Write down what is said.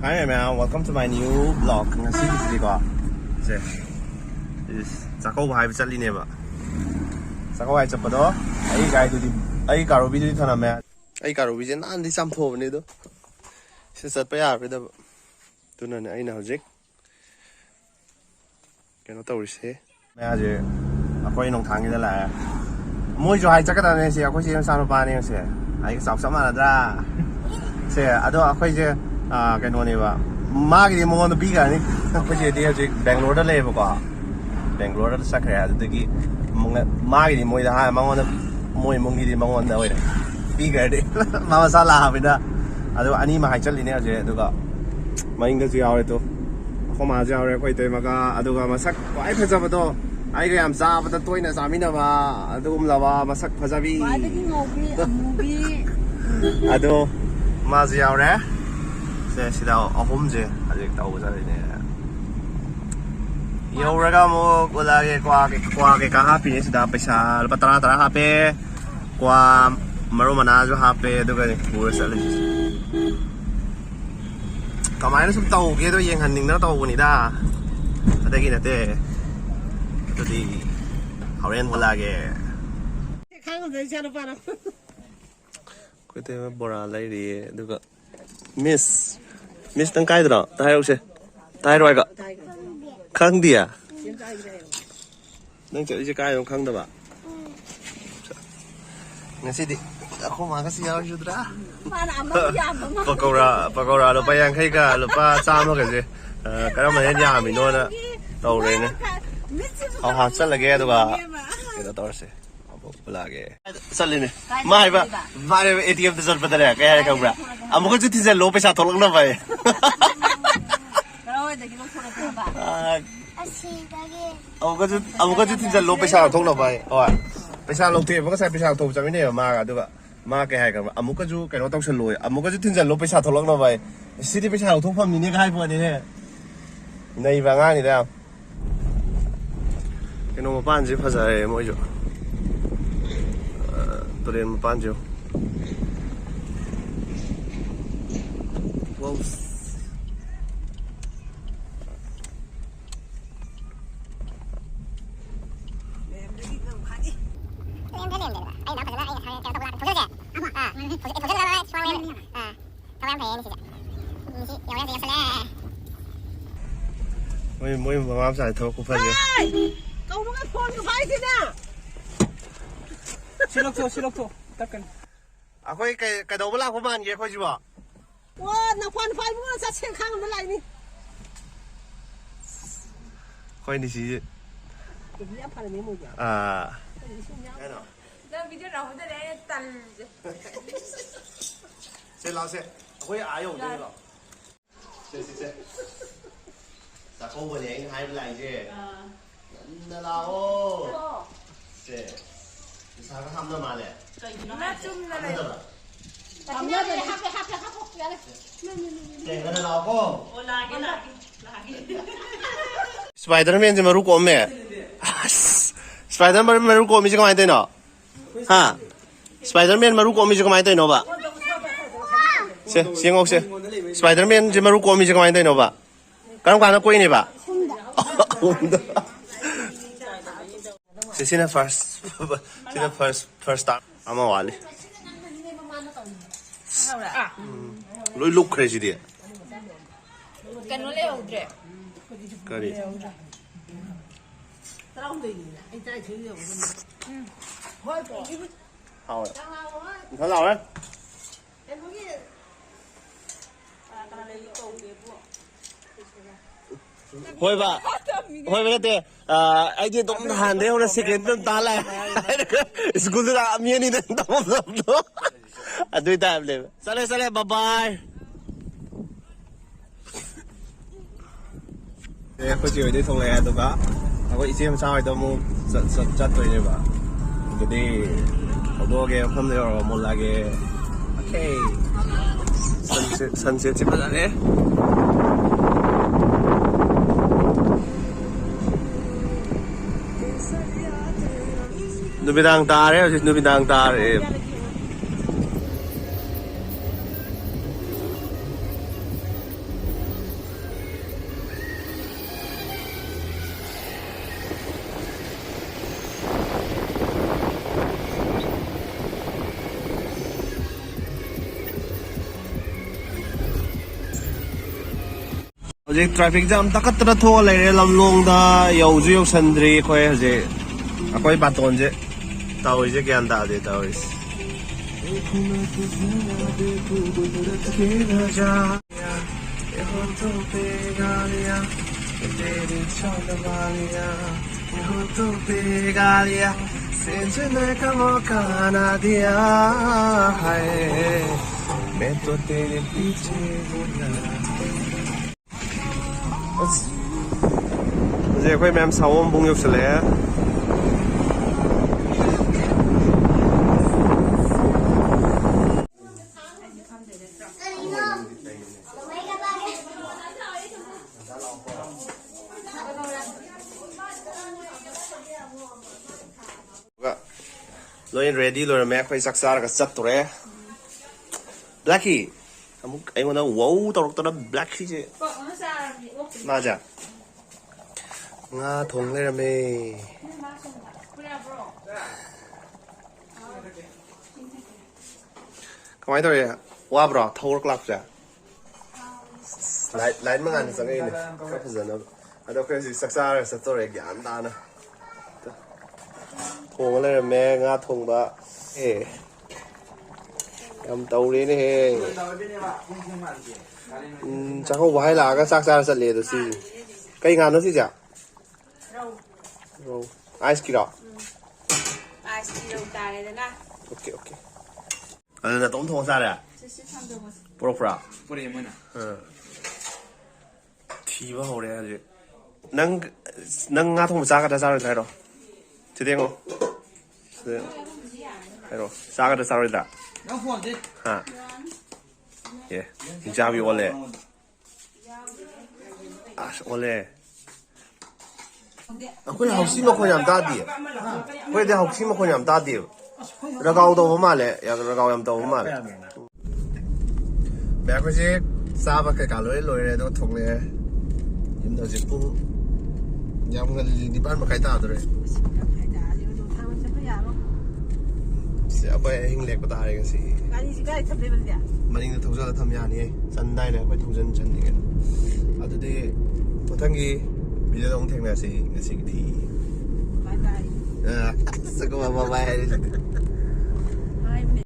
Hi everyone, welcome to my new vlog. Ngasi di ko. Se. Is Sako hai chali ne ba. Sako hai chapa do. Ai gai du di ai karo bi di thana me. Ai karo bi je nan di sam tho ne do. Se sat pa ya da. Tu na ne ai na hojik. Keno tawri se. Me a je akoi nong thang gi da la. Moi jo hai chaka da ne se akoi se sam pa ne se. Ai sa sa ma da. Se ado akoi je cái nồi này bà má cái gì mà ngon bị cái này bây giờ đi ở Bangalore đó lấy bữa Bangalore đó sắc ra từ cái má cái gì mồi đó hai mà ngon mồi mông cái gì mà ngon đó vậy bị cái đấy mà masala vậy đó anh ấy mà hay chơi này rồi đó mà anh đó giao rồi đó không mà giao rồi quay tới mà cái đó mà sắc quái phải sao đó ai cái làm sao đó tôi là sao mình đâu mà đó cũng là mà sắc phải sao bị đó mà giao rồi 세 시다 어홈제 아직 나오고 자리네. 요라가 뭐 올라게 과게 하피 시다 पैसा lupa tara hape kwa maru mana jo hape do ga pura sale. Kamai na sum tau ke do yeng han ning na tau ni da. Adagi na te. To di horen olage. Khang de cha no pa no. Ko te bora lai ri do ga Miss tăng cái đó, tai đâu xe, tai rồi cả, khang đi à? Đang chơi cái không khang đâu ạ? Nghe gì đi, không mà cái gì đâu chứ đó? Pakora, lúc bây giờ thấy cả, lúc ba sao nó cái gì? Cái đó mình nhà mình nuôi nè, đầu rồi nè, họ rất là ghê đó bà, cái đó tao sẽ. Lagi. Salin ni. Mai ba ATM tu pata le kaya ka bra. Amuko ju tise lo paisa tholok na bai. Karo de kilo thora ka ba. Asi dage. Amuko ju tise lo paisa thok na bai. Oi. Paisa lo the ba sai paisa thok chami ne ma ga du ga. Ma ke hai ka amuko ju kai no taw san loi. Amuko ju tise lo paisa tholok na bai. Sidi paisa thok pham ni ne ka hai pho ni ne. Nei ba nga ni da. Cái nó mà ban gì phải rồi mỗi chỗ. Tôi đến một ban chiều. Wow. Mỗi mà xài thôi cũng phải gì. Câu nó phone cái phải thế nè. Silok to. Takkan. Ako cái đầu bala ko man ye ko jiba. Wa na phone phải mua sa chen khang nó lại đi. Ko ni si. Cái gì phải mấy mua vậy? Cái nào. Na video nào hôm nay tần. Xe lao xe. Ako ai dùng đây rồi. Xe. Sa ko bo ne hai lại chứ. Na lao. Xe. Sa ka ham na ma le. Na chung na này. Làm nhớ rồi hấp kìa đấy. Xe cái nào ko. Lagi. Spider-Man je maru ko me. Spider-Man maru ko mi je kamai te no. Ha. Spider-Man maru ko mi je kamai te no ba. Se, siang ok se. Spider-Man je maru ko mi je kamai te no ba. Kan kan ko ini ba. Sina first time. Ama wali. Loi look crazy dia. Cái nó leo rồi. Kari. Tao đi, anh trai thứ nhiều. Thôi bỏ. Hao. Nó lao đấy. Em có nghe. Hoi ba te ai je tom han de ona second tam ta la school da ami ni den tom do adui ta le sale bye bye e ko ji de thong le do ka ko i sim sa do mu chat toi ne ba do de do ge pham de ro mo la ge okay sunset chi ba ne Nubidang tare, nubidang tare. ꯍꯧꯖꯤꯛ traffic jam ꯇꯥꯈꯠꯇꯅ ꯊꯣꯛꯑ ꯂꯩꯔꯦ ꯂꯝꯂꯣꯡꯗ ꯌꯧꯁꯨ ꯌꯧꯁꯟꯗ꯭ꯔꯤ ꯑꯩꯈꯣꯏ ꯍꯧꯖꯤꯛ ꯑꯩꯈꯣꯏ ꯕꯥꯇꯣꯟꯁꯦ ꯇꯧꯔꯤꯁꯦ ꯒ꯭ꯌꯥꯟ ꯇꯥꯗꯦ ꯇꯧꯔꯤꯁꯦ मैं तो तेरे पीछे हूँ ना 이제 거의 맴 사원 봉역실래 너희 레디 로르메 거의 싹사라가 싹도래 블랙키 아무 이거는 와우 떨어졌더라 블랙키지 맞아 아 동네라메 가만히 더해 와 브라 타워 클럽자 라이트만 안 생각이네 그래서 아도 그래서 싹사라 싹도래 안다나 동네라메 가 통바 에 em tàu đi nè chắc không phải là cái xác ra sạch liền được gì cây ngàn nó gì chả rau ice kilo ice kilo ta đây nè ok ok là tổng thôn sao đấy pro pro thì vào hồi đấy nâng nâng ngã thùng xác ra sao rồi thấy rồi chưa tiếng không thấy rồi xác ra sao rồi đã 하, 예, 이자비 원래, 원래, 그냥 혹시만 그냥 다디, 그래 혹시만 그냥 다디, 라가오도 말래, 야 라가오염도 말래. 배고지 사바케 갈로이로이래도 통래, 임도지 뿡, 양은 리반 뭐 가이다 하더래. Bây giờ hình lệ của ta là cái gì? Cái gì cái thập lệ vấn đề? Mà anh thông ra là tham gia này, chân đây này, phải thông dân chân này. À từ đây, một tháng gì, bây giờ ông thằng là gì thì. Bye bye. Sao có bye bye?